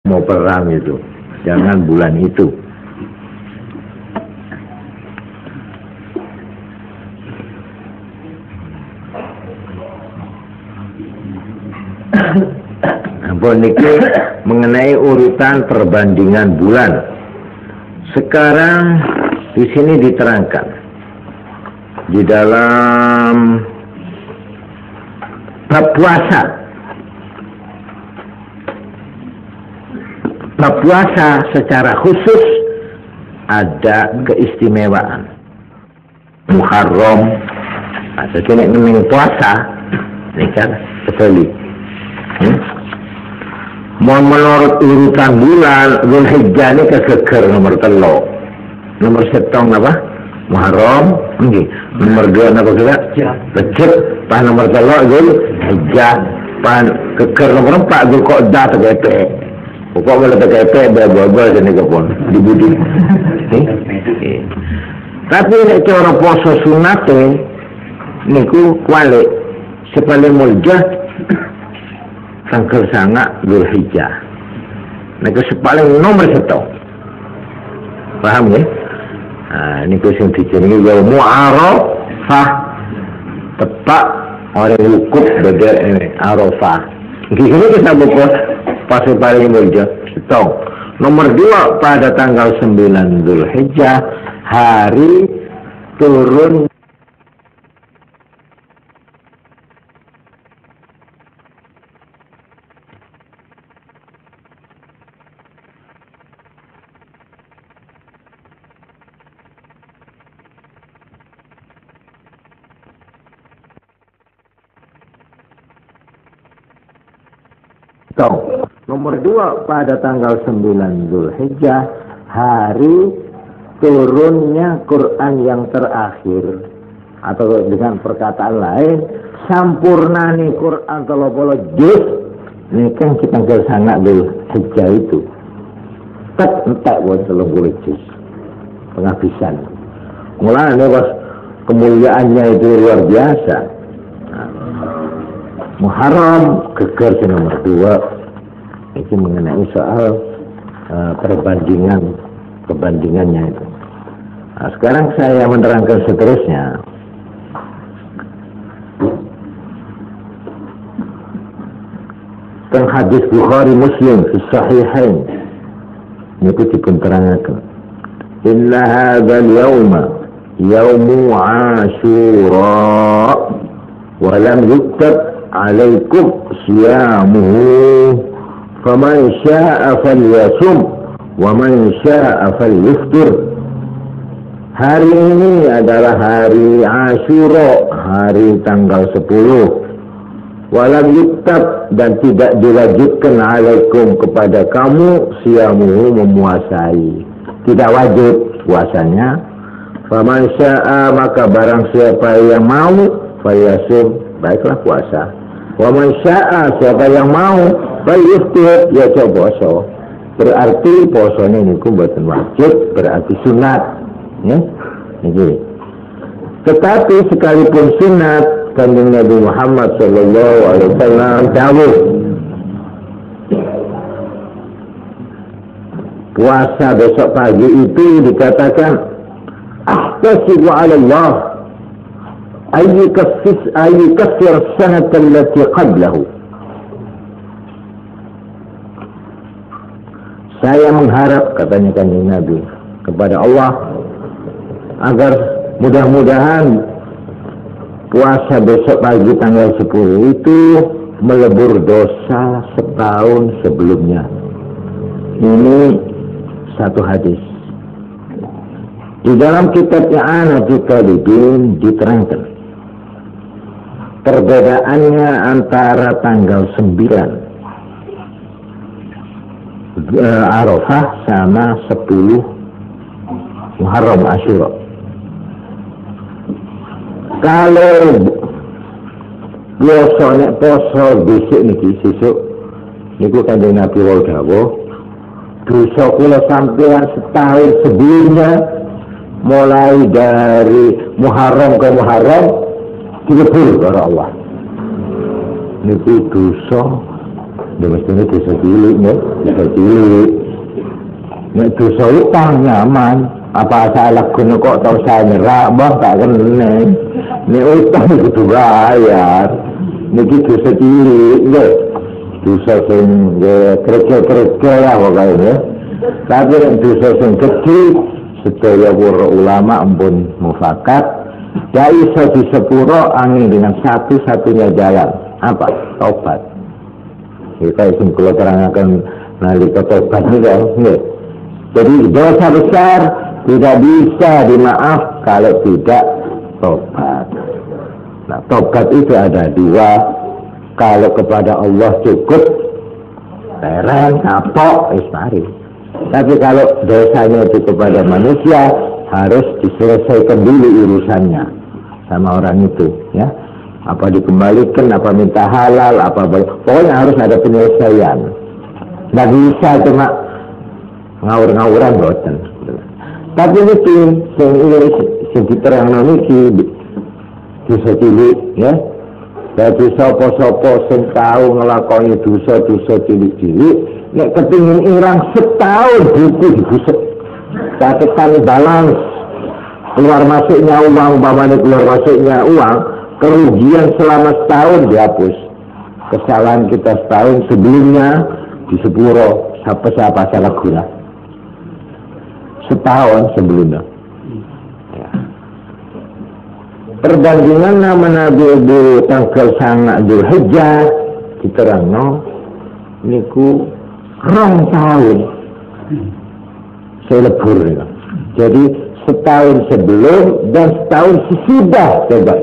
mau perang itu, jangan bulan itu. Niki mengenai urutan perbandingan bulan. Sekarang di sini diterangkan di dalam bab puasa. Bab puasa secara khusus ada keistimewaan. Muharram, atau kena nemeng puasa, ini kan kebalik. Mau menurut urutan bulan, Zulhijjah ini kegeger nomor telo, nomor setong apa? Muharram, nomor 2 apa kira? Rejab, pas nomor telo Zulhijjah, pas keger nomor 4 Zulqa'dah TGP. Pokok boleh TGP, bawa-bawa jadi kepon, dibudi. Tapi ini cara poso sunate, niku kualik, sepaling muljah. Tanggal sangat Zulhijjah. Niku sepaling nomor 1. Paham ya? Nah, niku sing dijenengi yaumul Arafah. Tepat orang wukuf beda ini Arafah. Gini kita buka pas paling mulia. Nomor 2 pada tanggal 9 Zulhijjah, hari turun nomor 2 pada tanggal 9 Zulhijjah, hari turunnya Quran yang terakhir, atau dengan perkataan lain sampurnani Quran 30 juz. Ini kan kita tanggal sangat Zulhijjah itu entek buat 30 juz penghabisan. Mulanya pas kemuliaannya itu luar biasa. Muharram geger nomor 2. Itu mengenai soal perbandingannya itu. Nah, sekarang saya menerangkan seterusnya. Tentang hadis Bukhari Muslim di Sahihain. Ini pun terangkan. Inna hadzal yawma yawmu Ashura wa lam yuktab alaikum siyamuhu faman sya'a falyasum wa man sya'a falyuftir. Hari ini adalah hari Ashura, hari tanggal 10. Walam yuktab, dan tidak diwajibkan alaikum kepada kamu siyamuhu, memuasai. Tidak wajib puasanya. Faman sya'a, maka barang siapa yang mau, falyasum, baiklah puasa. Wa man sya'a, siapa yang mau, falyuftir, ya coba poso. Berarti posone niku mboten wajib, berarti sunat. Ya. Niki. Tetapi sekalipun sunat, Kanjeng Nabi Muhammad sallallahu alaihi wasallam dawuh, puasa besok pagi itu dikatakan ahtasibu 'ala Allah ayyukaffir sanata allati qablahu. Saya mengharap, katanya Kanjeng Nabi, kepada Allah agar mudah-mudahan puasa besok pagi tanggal 10 itu melebur dosa setahun sebelumnya. Ini satu hadis. Di dalam kitab I'anatul Talibin diterangkan perbedaannya antara tanggal 9 Arafah sama 10 Muharram Asyura. Kalau biasa nek poso dhisik niki sesuk niku Kanjeng Nabi dawuh, dosa kula sampeyan setahun sebelumnya, mulai dari Muharram ke Muharram dilebur karo Allah. Niku dosa Dia mestinya dosa cilik, nih, dosa cilik. Nek dosa utang nyaman. Apa salah guna kok tau saya nyerah, bang tak kena. Nek utang itu bayar. Niki dosa cilik, nih. Dosa sing kerja-kerja lah pokoknya. Tapi nek dosa sing kecil, sedaya para ulama ampun mufakat. Ya iso di sepuro angin dengan satu-satunya jalan. Apa? Tobat. Kita isin kula terangkan nalika tobat ini kan. Jadi dosa besar tidak bisa dimaaf kalau tidak tobat. Nah, tobat itu ada dua. Kalau kepada Allah cukup, tereng, kapok, mari. Tapi kalau dosanya itu kepada manusia, harus diselesaikan dulu urusannya sama orang itu, ya. Apa dikembalikan, apa minta halal, apa pokoknya harus ada penyelesaian. Nggak bisa cuma ngawur-ngawuran boten. Tapi itu sing diterangno niki dosa cilik, ya. Dadi sapa-sapa sing tau nglakoni dosa-dosa cilik-cilik, nek kepingin irang setahun buku digusuk. Catatan balance keluar masuknya uang, umpamanya keluar masuknya uang, kerugian selama setahun dihapus. Kesalahan kita setahun sebelumnya di sepuro siapa salah guna. Setahun sebelumnya. Ya. Perbandingan nama Nabi Ibu tanggal sangat Dzulhijjah diterangno niku 2 tahun selebur ya. Jadi setahun sebelum dan setahun sesudah coba.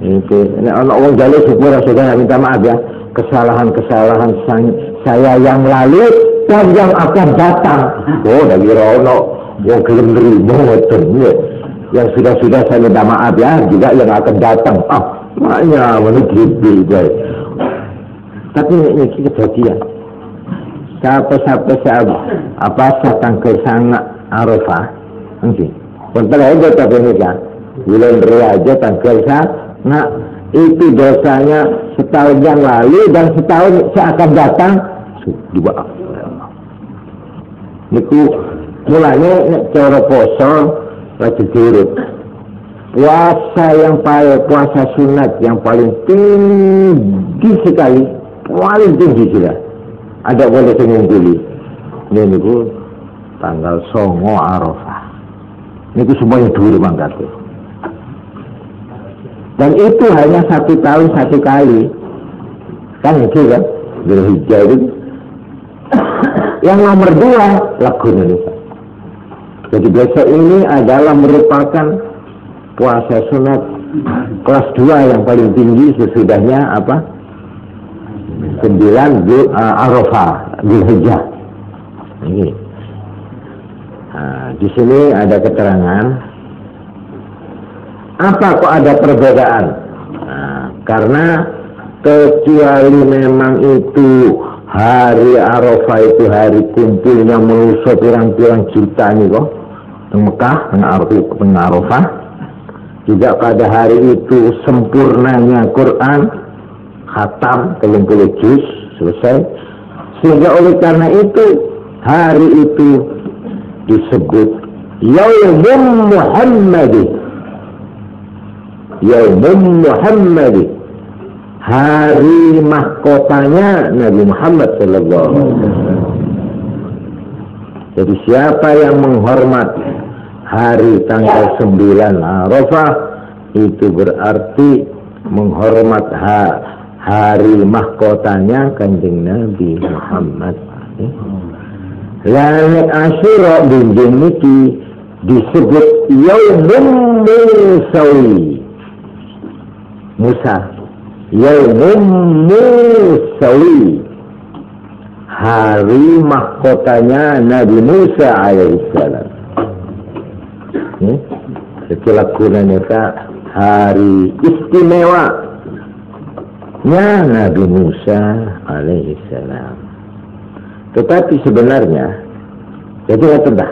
Itu anak orang jalur syukur sudah minta maaf ya, kesalahan-kesalahan saya yang lalu dan yang akan datang. Oh, dari Rono yang gelem nerimo ngoten ya. Yang sudah saya minta maaf ya, juga yang akan datang. Maknya menuju guys. Tapi ini kejadian. Siapa apa tanggal sangat Arafah mungkin konten aja tapi ini kan bulan Raja tanggal sangat itu dosanya setahun yang lalu dan setahun seakan datang dibaaf. Niku mulanya cara poso lagi diurut puasa yang puasa sunat yang paling tinggi sekali, paling tinggi sudah. Ada boleh mengungguli. Ini niku tanggal 9 Arafah. Niku semuanya dulu mangkatnya. Dan itu hanya 1 tahun 1 kali. Kan itu kan? Dzulhijjah itu. Yang nomor 2 lagu Indonesia. Jadi besok ini adalah merupakan puasa sunat kelas 2 yang paling tinggi sesudahnya apa? 9 Arafah Dzulhijjah. Ini. Nah, di sini ada keterangan. Apa kok ada perbedaan? Nah, karena kecuali memang itu hari Arafah itu hari kumpulnya manusia pirang-pirang juta nih kok, di Mekah, di Arafah. Juga pada hari itu sempurnanya Quran. Khatam 30 juz selesai, sehingga oleh karena itu hari itu disebut Yaumum Muhammadi, Yaumum Muhammadi, hari mahkotanya Nabi Muhammad sallallahu alaihi wasallam. Jadi siapa yang menghormat hari tanggal 9 Arafah itu berarti menghormat hari mahkotanya Kanjeng Nabi Muhammad. Lalu Asyura binjing niki disebut Yaumum Musawi. Musa. Yaumum Musawi. Hari mahkotanya Nabi Musa alaihissalam. Setelah gunanya hari istimewa ya Nabi Musa alaihissalam. Tetapi sebenarnya jadi tidak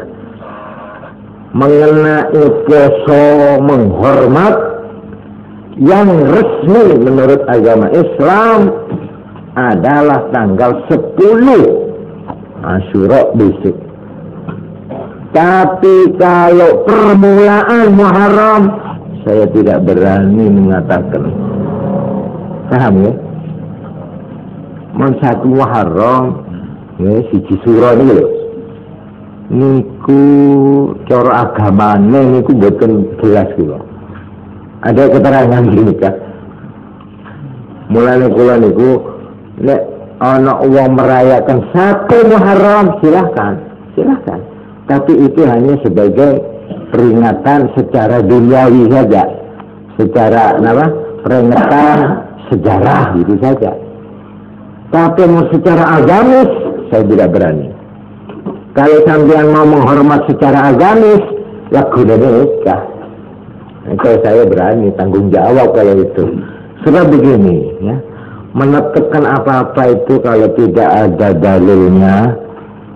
mengenai poso menghormat yang resmi menurut agama Islam adalah tanggal 10 Asyura besok. Tapi kalau permulaan Muharram, saya tidak berani mengatakan. Paham ya? Satu Muharram, ya, siji sura ini loh. Niku cara agamane niku mboten jelas gitu. Ada keterangan gini kan. Mulane kula niku nek ana wong merayakan satu Muharram silahkan. Tapi itu hanya sebagai peringatan secara duniawi saja, secara peringatan sejarah gitu saja. Tapi secara agamis saya tidak berani. Kalau sampean mau menghormat secara agamis, lakukan nikah. Kalau saya berani tanggung jawab kalau itu. Sebab begini, ya, menetapkan apa-apa itu kalau tidak ada dalilnya,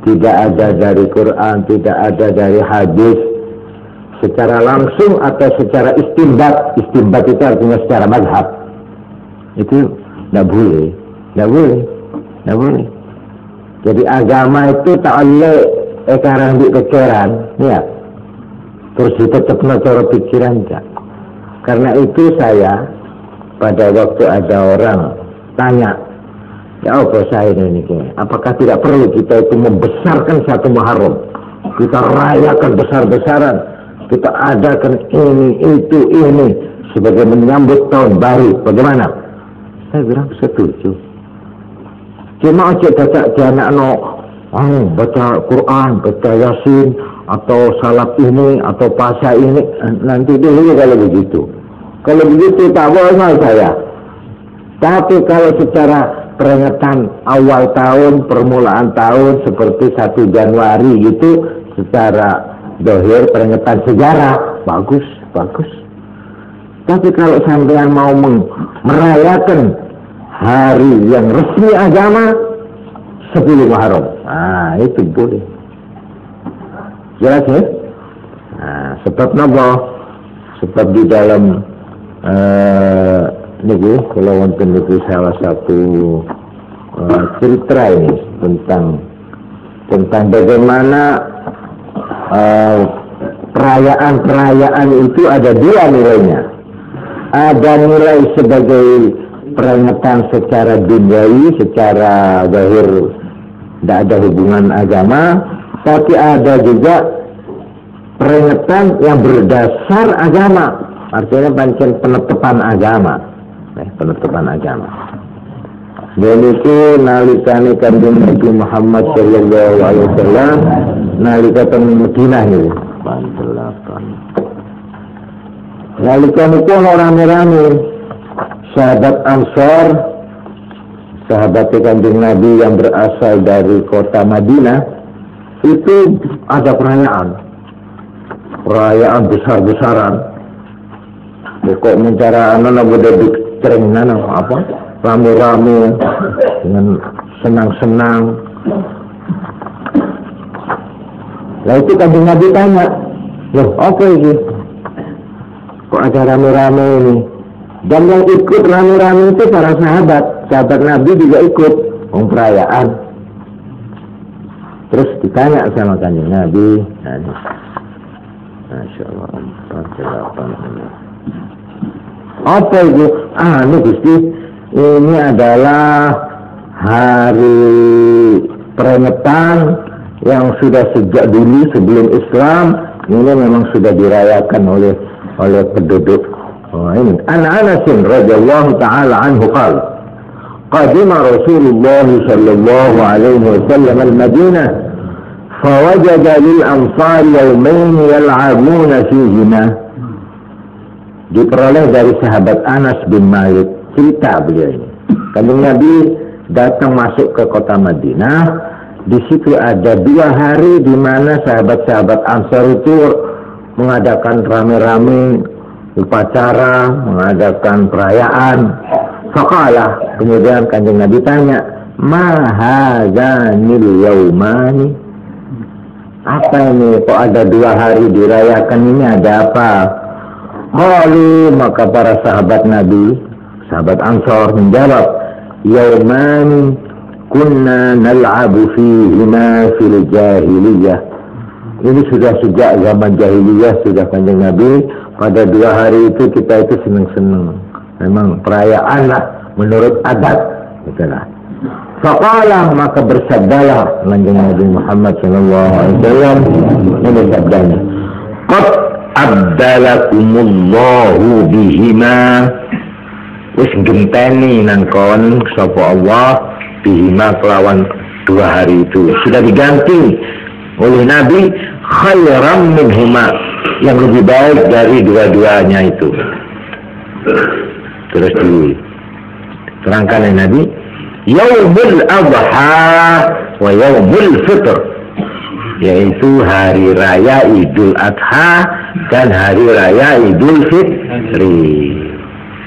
tidak ada dari Quran, tidak ada dari hadis, secara langsung atau secara istimbat. Istimbat itu artinya secara mazhab. Itu tidak boleh. Jadi agama itu tak boleh sekarang di pikiran, ya. Terus ditetapkan cara pikiran tak. Karena itu saya pada waktu ada orang tanya, ya apa saya ini, apakah tidak perlu kita itu membesarkan satu Muharram, kita rayakan besar-besaran, kita adakan ini sebagai menyambut tahun baru, bagaimana? Saya bilang setuju. Cuma aja baca Quran, baca Yasin, atau salat ini, atau puasa ini, nanti dulu kalau begitu. Kalau begitu tak boleh saya. Tapi kalau secara peringatan awal tahun, permulaan tahun seperti 1 Januari gitu, secara dohir peringatan sejarah, bagus. Tapi kalau sampean mau merayakan hari yang resmi agama 10 Muharram, itu boleh. Jelas ya? Sebab napa? Sebab di dalam niku kalau wonten niku salah satu cerita ini tentang bagaimana perayaan itu ada dua nilainya. Ada nilai sebagai peringatan secara duniawi, secara zahir tidak ada hubungan agama, tapi ada juga peringatan yang berdasar agama, artinya pancen penetapan agama. Dan itu nalikane kanjeng Nabi Muhammad sallallahu alaihi wasallam nalikatan Madinah ini. Nalikane itu rame-rame sahabat Ansar, sahabat kanjeng Nabi yang berasal dari kota Madinah, itu ada perayaan besar-besaran. Kok mencara anak boleh dikering apa rame-rame dengan senang-senang. Lah itu kanjeng Nabi tanya, loh apa ini? Kok ada rame-rame ini? Dan yang ikut rame-rame itu para sahabat Nabi juga ikut perayaan. Terus ditanya sama kanjeng Nabi, Masya Allah, apa itu? Gusti, ini adalah hari peringatan yang sudah sejak dulu sebelum Islam ini memang sudah dirayakan oleh penduduk. Ini Anas radhiyallahu taala anhu qala qadima Rasulullah sallallahu alaihi wasallam al-Madinah فوجد للأنصار يومين يلعبون فيهما. Diperoleh dari sahabat Anas bin Malik, cerita beliau ini. Kanjeng Nabi datang masuk ke kota Madinah. Di situ ada 2 hari di mana sahabat-sahabat Ansar itu mengadakan rame-rame upacara, mengadakan perayaan. Faqala, kemudian kanjeng Nabi tanya, ma hadzanil yaumani? Apa ini? Kok ada 2 hari dirayakan, ini ada apa? Qalu, maka para sahabat Nabi, sahabat Ansar menjawab, yauman kunna nal'abu fihima fil jahiliyah. Ini sudah sejak zaman jahiliyah, sudah Kanjeng Nabi. Pada 2 hari itu kita itu senang-senang. Memang perayaan lah menurut adat. Itulah. Faqala, maka bersabdalah Kanjeng Nabi Muhammad SAW. Ini sabdanya. Qad abdalakumullahu bihima. Wis genteni nang kon sapa Allah bihima kelawan 2 hari itu. Sudah diganti oleh Nabi khairam minhuma, yang lebih baik dari 2-duanya itu. Terus diterangkan oleh Nabi, Yaumul Adha wa Yaumul Fitr, yaitu hari raya Idul Adha dan hari raya Idul Fitri.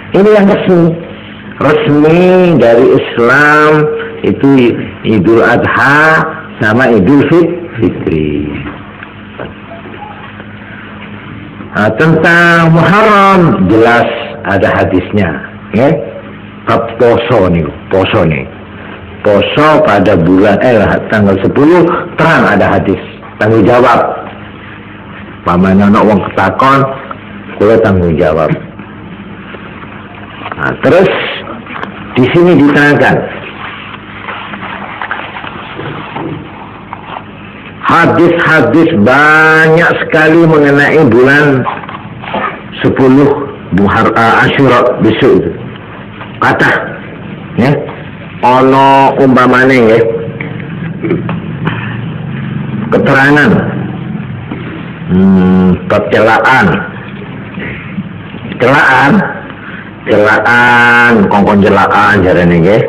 Ini yang resmi dari Islam, itu Idul Adha sama Idul Fitri. Nah, tentang Muharram jelas ada hadisnya, ya. Bab poso nih, poso pada bulan tanggal 10 terang ada hadis tanggung jawab. Pamane ana wong ketakon, kula tanggung jawab. Nah, terus di sini diterangkan hadis-hadis banyak sekali mengenai bulan 10 Asyura besok itu. Kata, ya, ono umpamane ya, keterangan, celaan, kongkon celaan jarane nggih.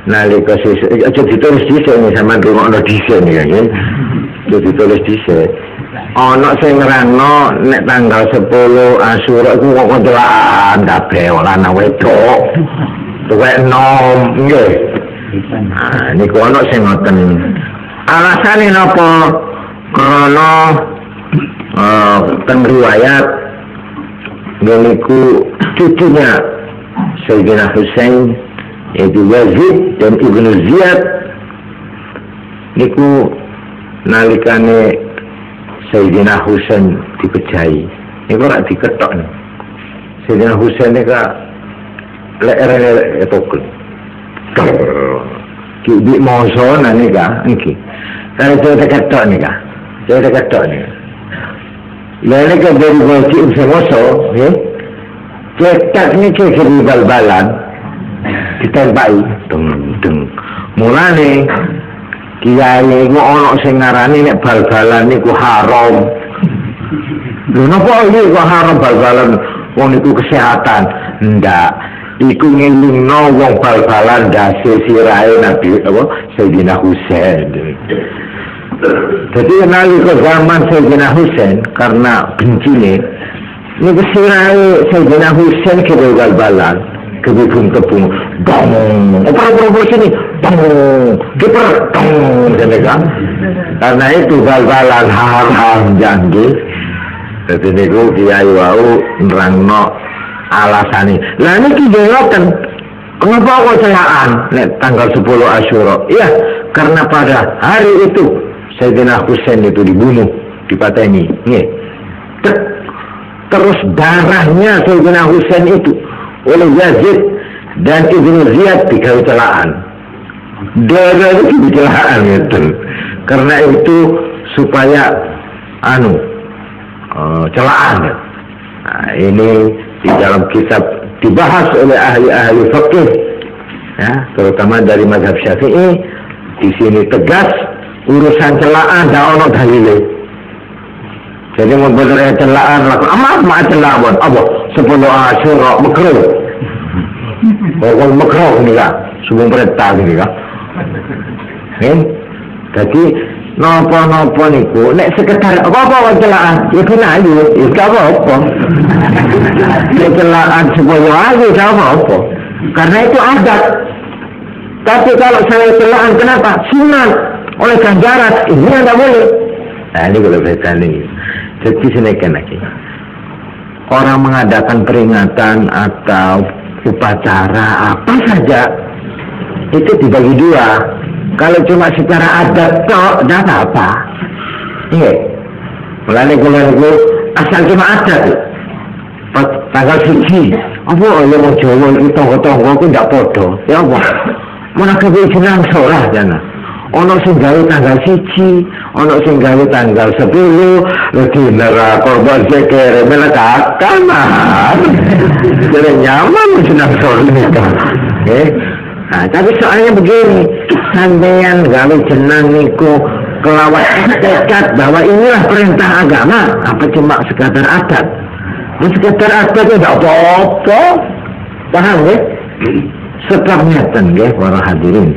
Nalika sesuk aja ditulis dhisik sama ndongakno dhisik ya nggih. Ditulis dhisik. Ana sing nerangno nek tanggal 10 Asyura iku kok celaan kabeh lanang wedok. Tuwek enom nggih. Nah, niku ana sing ngoten. Alasane napa? Karena teng riwayat niku cucunya Sayyidina Husain, yaitu Yazid dan Ibnu Ziyad, niku nalikane Sayyidina Husain dipejahi, niku ora diketok nih. Sayyidina Husain niku lek etokun. Ki di moso nanika niki. Kalau saya ketok nika. Saya ketok nih. Lalu ke dari wajib semoso, ya. Cetak ni ke bal-balan, ditempai, deng. Mulane kiai iku ana sing ngarani nek bal-balan niku haram. Lho napa iki kok haram bal-balan? Wong niku kesehatan. Ndak. Iku ngelingno wong bal-balan dase sirahe Nabi apa Sayyidina Husain. Jadi nalika zaman Sayyidina Husain karena bencine niku sirahe Sayyidina Husain kegal balan kebun-kebun dong apa sini dong kiper dong kan karena itu bal-balan haram janji. Jadi niku kiai wau nerangno alasane. Lah niki ngoten. Kenapa kok celaan nek tanggal 10 Asyura? Iya, karena pada hari itu Sayyidina Husain itu dibunuh, dipateni. Nggih. Terus darahnya Sayyidina Husain itu oleh Yazid dan Ibnu Ziyad digawe celaan. Darah itu dicelaan itu. Karena itu supaya celaan. Nah, ini di dalam kitab dibahas oleh ahli-ahli fikih, ya, terutama dari mazhab Syafi'i. Di sini tegas urusan celaan dak ono dalile. Jadi membenarkan celaan laku amat celaan apa 10 Asyura makruh. Wong makruh nika, sebelum perintah nika. Jadi napa-napa niku nek sekedar apa-apa celaan ya kena ayu ya gak apa-apa. Nek celaan supaya ayu gak apa-apa. Karena itu adat. Tapi kalau saya celaan kenapa? Sunat oleh ganjaran ini tidak boleh. Nah ini boleh berita ini. Jadi senekan lagi. orang mengadakan peringatan atau upacara apa saja itu dibagi dua. Kalau cuma secara adat tok, tidak apa-apa. Iya. Mulane kula asal cuma adat. Tanggal 1. Apa oleh wong Jawa iki tangga-tangga ku ndak padha. Ya apa? Menawa jeneng salah jana. Ono sing gawe tanggal 1, ono sing gawe tanggal 10, lagi nara korban ceker melakakan. Jadi nyaman jeneng salah. Nah, tapi soalnya begini, sampeyan gawe jeneng niku kelawan tekad bahwa inilah perintah agama, apa cuma sekadar adat? Sekadar adat itu tidak apa-apa, paham ya? Sebab nyata ya para hadirin,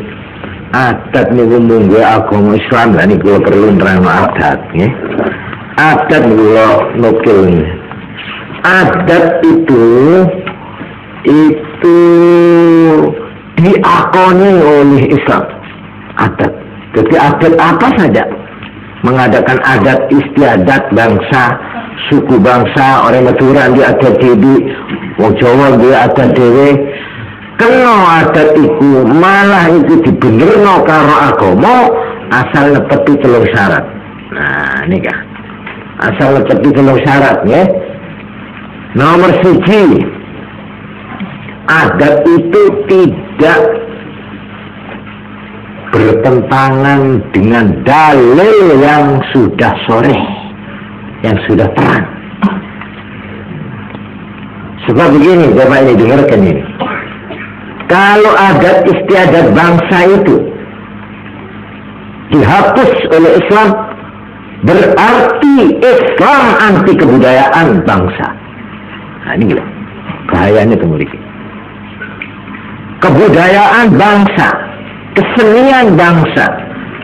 adat niku munggu agama Islam lah niku perlu nerangno adat ya. Adat niku nukil. Adat itu diakoni oleh Islam. Adat. Jadi adat apa saja, mengadakan adat istiadat bangsa, suku bangsa, orang Madura di adat dewi, wong Jawa di adat dewe, kena adat itu malah itu dibenerno karo agama asal nepeti 3 syarat. Nah ini kah, asal nepeti 3 syarat ya. Nomor 1, adat itu tidak bertentangan dengan dalil yang sudah sore, yang sudah terang. Sebab begini, Bapak ini dengarkan ini. Kalau adat istiadat bangsa itu dihapus oleh Islam, berarti Islam anti kebudayaan bangsa. Nah ini gila, bahayanya memiliki kebudayaan bangsa, kesenian bangsa,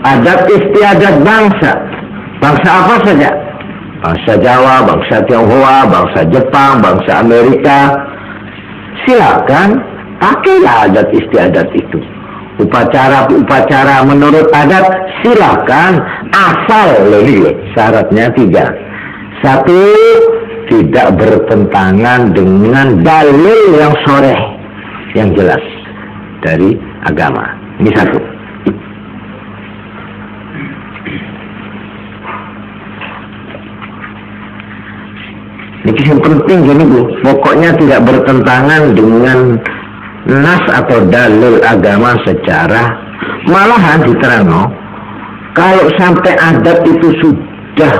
adat istiadat bangsa, bangsa apa saja, bangsa Jawa, bangsa Tionghoa, bangsa Jepang, bangsa Amerika, silakan pakailah adat istiadat itu. Upacara menurut adat silakan, asal syaratnya 3. 1, tidak bertentangan dengan dalil yang soreh, yang jelas dari agama. Ini 1. Ini yang penting gini Bu, pokoknya tidak bertentangan dengan nas atau dalil agama secara, malahan diterangno kalau sampai adat itu sudah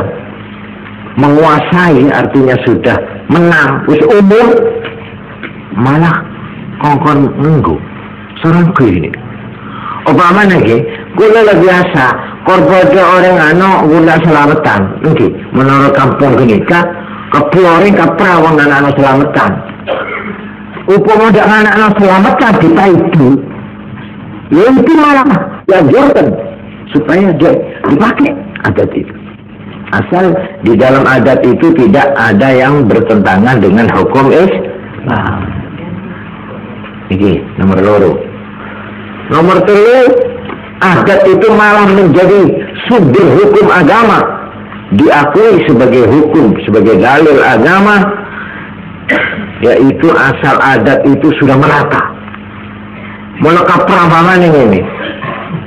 menguasai, artinya sudah menang, wis umum, malah kongkon minggu seorang ini. Obama lagi, gula lagi biasa, korban orang gula selamatan, okay. Menurut kampung gini, kepuloring kaprawang anak selamatan. Upama ada anak selamatan kita itu, ya itu malah dianjurkan supaya dia dipakai adat itu. Asal di dalam adat itu tidak ada yang bertentangan dengan hukum Islam. Ini nomor 2. Nomor 3, adat itu malah menjadi sumber hukum agama, diakui sebagai hukum, sebagai dalil agama, yaitu asal adat itu sudah merata. Mulai perambahan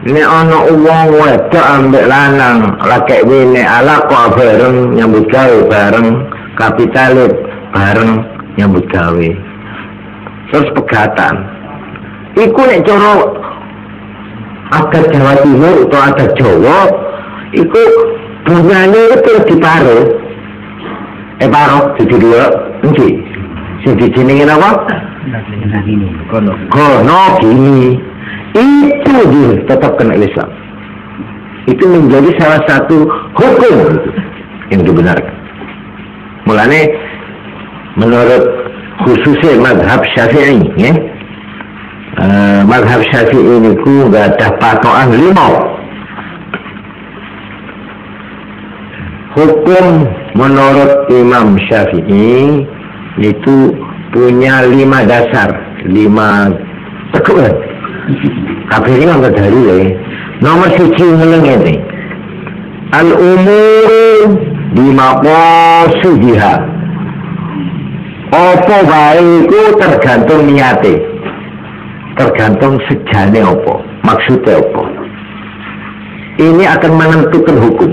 ini ono uang wedok ambek lanang laki wene alako bareng nyambut gawe bareng, kapitalis bareng nyambut gawe, terus pegatan. Iku nek cara adat Jawa Timur atau adat Jawa, iku bunyane itu diparuh, paruh jadi 2, nanti. Sing dijenengin apa? Kono gini. Itu dia tetap kena Islam. Itu menjadi salah satu hukum yang dibenarkan. Mulane menurut khususnya mazhab Syafi'i, ya. Mazhab Syafi'i ini ku gak ada patokan 5. Hukum menurut Imam Syafi'i itu punya 5 dasar, 5 teguhan. Kabeh ini nggak dari ya. Nomor 1 ngeleng ini. Al-umur bimaqasidiha. Apa bae iku tergantung niate. Tergantung sejane apa, maksudnya apa. Ini akan menentukan hukum.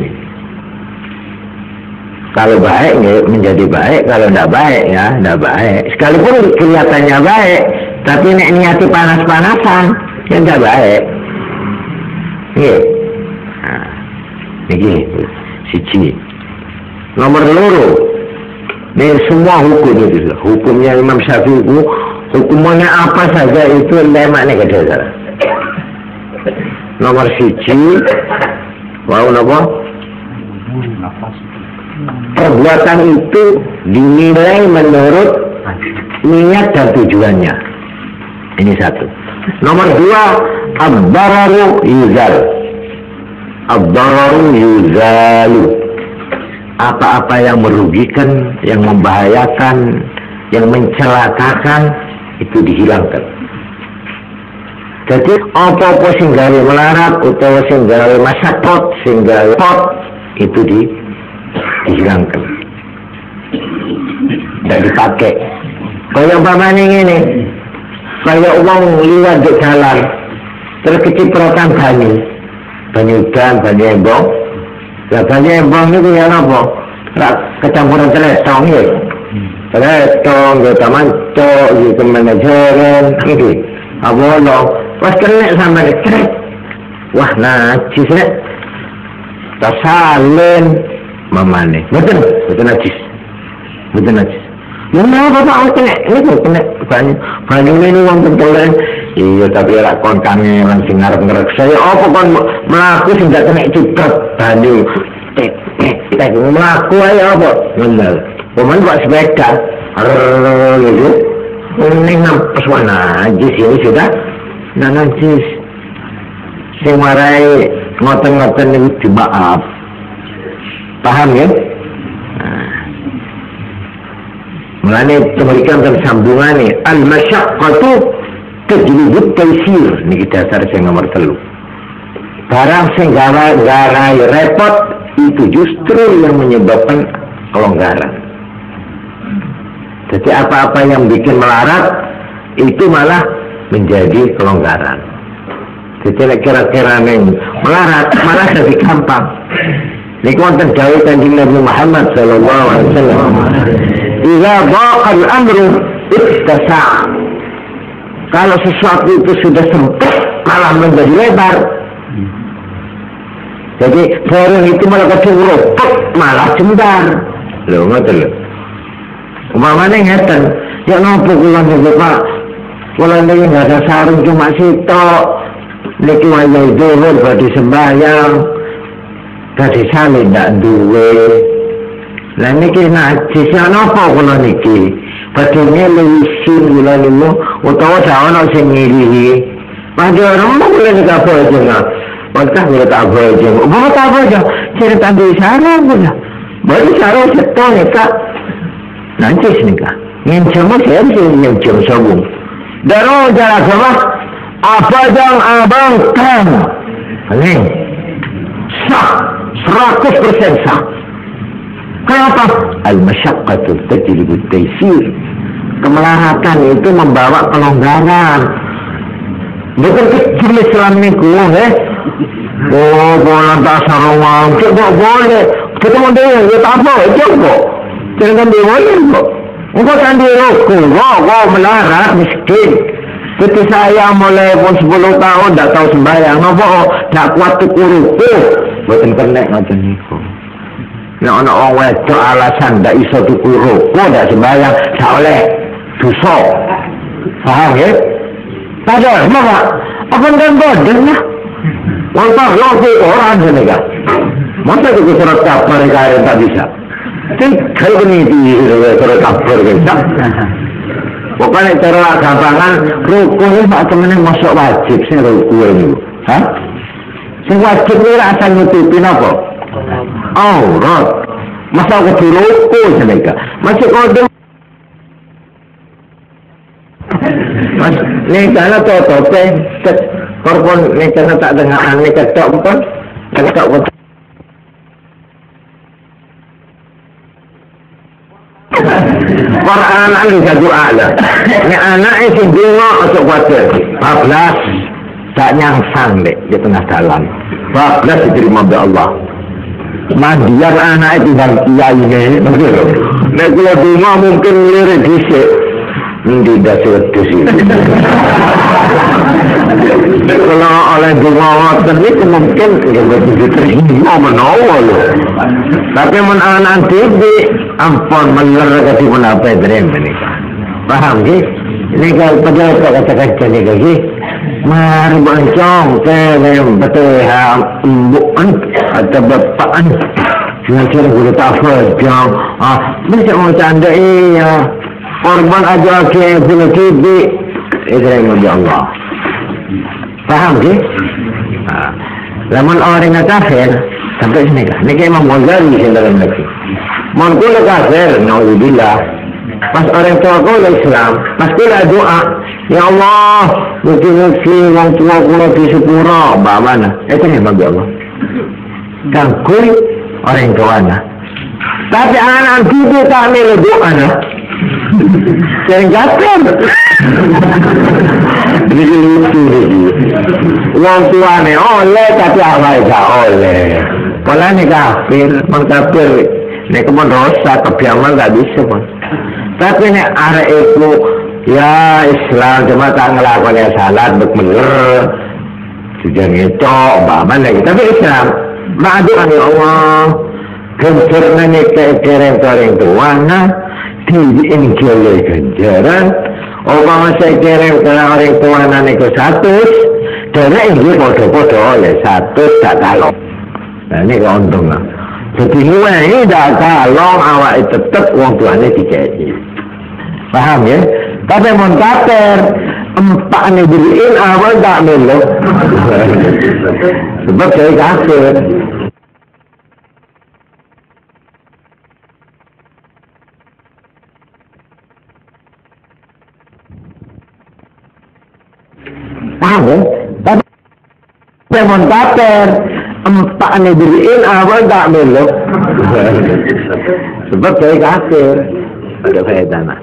Kalau baik menjadi baik, kalau tidak baik ya tidak baik. Sekalipun kelihatannya baik, tapi nek niati panas-panasan, ya tidak baik. Nggih. Nah, niki siji. Nomor loro. Ini semua hukum itu. Hukumnya Imam Syafi'i itu, hukumnya apa saja itu lemaknya gede salah. Nomor siji, mau napa? Perbuatan itu dinilai menurut niat dan tujuannya. Ini satu. Nomor dua, ad-dararu yuzal. Ad-dararu yuzalu. Apa-apa yang merugikan, yang membahayakan, yang mencelakakan itu dihilangkan. Jadi apa-apa sing gawe melarat utawa sing gawe masyarakat, sing gawe pot itu dihilangkan. Tidak dipakai. Kayak umpamanya ini, kayak uang liwat di jalan, terus kecipratan banyu udan, banyu embong. Lah banyu embong itu ya apa? Kecampuran celestong ya. Celestong, ya manco, ya manajeran, gitu. Apa lo? Pas kena sama kecret. Wah najis nek. Tasalin mamane. Betul najis. Betul najis. Mana bapak kena? Ini kena banyu ini wong pentolan. Iya tapi ora kon kangen sing ngarep-ngarep saya apa kon mlaku sing gak kena cipret banyu. Tek mlaku ae apa? Bener. Pemen kok sepeda. Gitu. Ini nampes mana najis ini sudah. Nah najis. Sing marai ngoten-ngoten niku dimaaf. Paham ya? Mulane memberikan sambungan nih al-masyaqqatu tajlibut taysir niki dasar sing nomor 3. Barang sing garai repot itu justru yang menyebabkan kelonggaran. Jadi apa-apa yang bikin melarat itu malah menjadi kelonggaran. Jadi kira-kira neng melarat malah jadi gampang. Niku wonten dawuh Kanjeng Nabi Muhammad sallallahu alaihi wasallam. Idza dhaqa al-amru ittasa'. Kalau sesuatu itu sudah sempit malah menjadi lebar. Jadi forum itu malah kecuruk, malah jembar. Lho ngoten lho. Umpamane ngeten, ya napa kula niku Pak? Kula niki enggak ada sarung cuma sitok. Niki wayahe dhuwur badhe sembahyang. Badhe saleh ndak duwe. Lah niki najis napa kula niki? Badhe ngelisin kula niku utawa ana sing ngirihi. Padha rembug kula nek apa aja. Maka kula tak aja. Apa tak aja? Cerita di sana kula. Baru sarung setok nek najis nikah. Ngencam saya ngencam sabung. Daro jalan sama apa yang abang kan? Ini sah 100% sah. Kenapa? Al-masyaqqatu tajlibut taysir. Kemelaratan itu membawa kelonggaran. Bukan kecil Islam niku, Oh, boleh tak sarung kok boleh. Ketemu dia, ya tak apa, kok. Jangan boleh kok. Engkau kan dirokok, kok melarat miskin. Seperti saya mulai pun 10 tahun tak tahu sembahyang, tak kuat tuku rukuk. Bukan kenek macam niku. Nek ana wong wedok alasan ndak iso tuku rokok, ndak sembahyang, tak oleh dosa. Paham ya? Padahal Bapak, apa ndak bodoh lah. Wong tak lho orang jenenge. Masa tuku surat kabar kaya tak bisa. Kalau ini di surat kabar bisa. Pokoknya cara gampangan rukun itu Pak temen masuk wajib sing rukun niku. Hah? Sing wajib iki asal nutupi napa? Aurat. Masa kudu rukun jenenge. Masuk kode. Mas, nek ana tope korban nek tak dengar ane ketok pun ketok pun. Quran bisa doa lah. Ini anak itu bingung untuk khawatir. 14 tak nyangsang deh di tengah jalan. 14 diterima oleh Allah. Madiar anak itu dan kiai ini, begitu. Nek kalau bunga mungkin lirik disik. Ini dah sewetus itu. Kalau oleh bunga ngoten itu mungkin nggak diterima menawar loh. Tapi men anak tibi, ampun meler kasih pun apa yang ini. Paham sih? Ini kalau pejabat kata-kata ni lagi. Mari bencong ke betul bukan atau bapaan. Jangan cara guru tafsir jang. Bisa macam anda iya. Korban aja ke bunuh tibi. Itu yang Allah. Paham sih? Lamun orang yang kafir sampai sini lah. Ini kayak Imam Ghazali di dalam negeri. Mohon kula kafir, naudzubillah. Pas orang tua kula Islam, pas kula doa, ya Allah, mugi-mugi wong tua kula di sepuro, mana? Itu nih bagi Allah. Kangkui orang tuanya. Tapi anak itu tak melu doa nah. Sering kafir. Jadi lucu lagi. Wong tuane oleh tapi awal gak oleh. Pola ni kafir, mengkafir. Ni kemudian dosa kebiaman gak bisa pun. Tapi ni arah itu ya Islam cuma tak ngelakukan salat bener. Sudah ngecok, bahan lagi. Tapi Islam, ma'adukan ya Allah. Kencerna ni kereng-kereng tuana. Dibikin oleh ganjaran. Orang saya kirim ke orang tuanan itu 100, dan ini bodoh-bodoh oleh 100 tak kalong. Nah ini keuntung lah. Jadi ini tak kalong awak tetap orang tuanya dikasih. Paham ya? Tapi mau kafir, 4 ni diriin awal tak melu. Sebab saya kafir. Paham ya? Tapi saya kafir 4 ni diriin awal tak melu. Sebab saya kafir. Ada faedah nak.